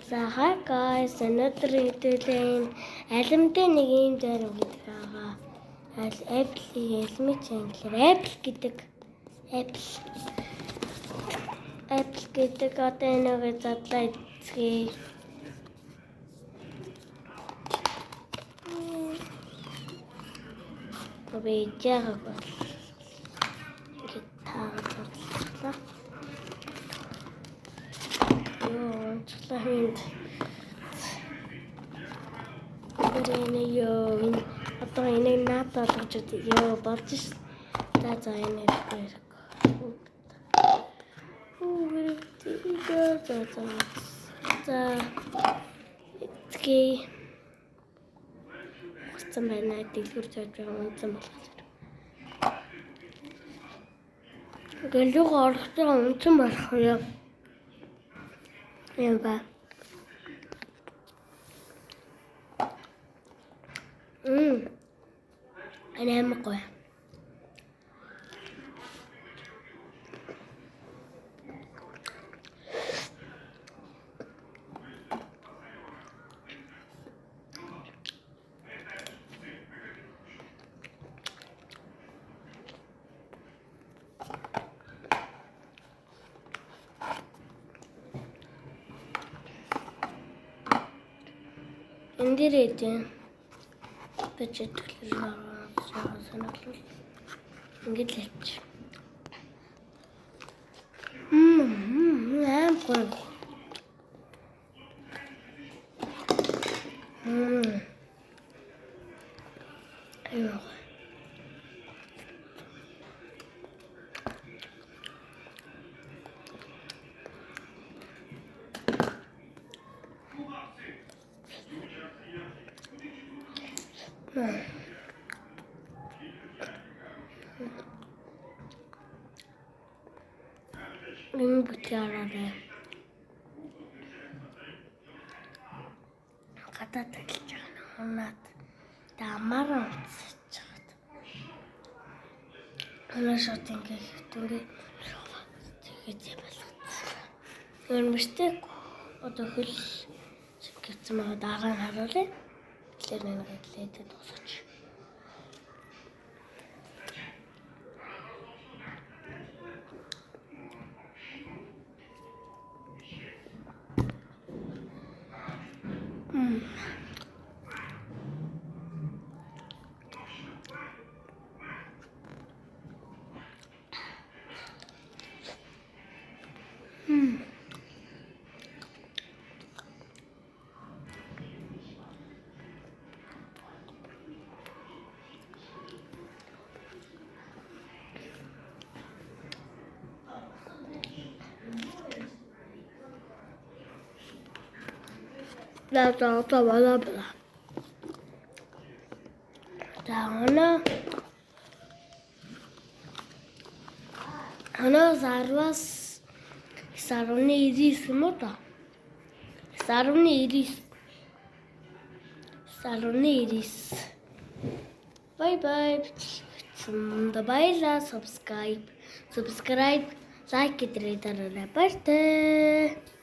За hi guys, өнөөдөр хэдүүлэн алимтай нэг юм дээр өгдөг байгаа. Apple элемент англиар Apple гэдэг одоо энэгээ задлаа эцгээе. Бэжээг бол гитар тоглолоо. Чулаанд энэ одоо энэ надад болгож ёо болж ш. За энэ хэрэг. За тгий хцсан байна дэлгүр цааж байгаа үнсэн болох зэрэг. Гэлэг орохтой үнсэн болох юм. Яа ба. Анемгүй. Эндэрээд бачет санаглал ингэж лээч. Амгүй. Айоо. Энэ бүтээрээ гадаад ажиллаж байгаа хоноод дамаараа уцаж чад. Анаа шот ингээд тэгээд байлгац. Өөрмөштэй одоо хөл гэвцэн байгаа дагаан харуулъя. Тэгэхээр нэг лээдэд тусаач. Бла. Она зарвас саруны ирис юм уу та? Саруны ирис. Bye. Баярлалаа. Subscribe, like гэдрээ дараарай. Баяртай.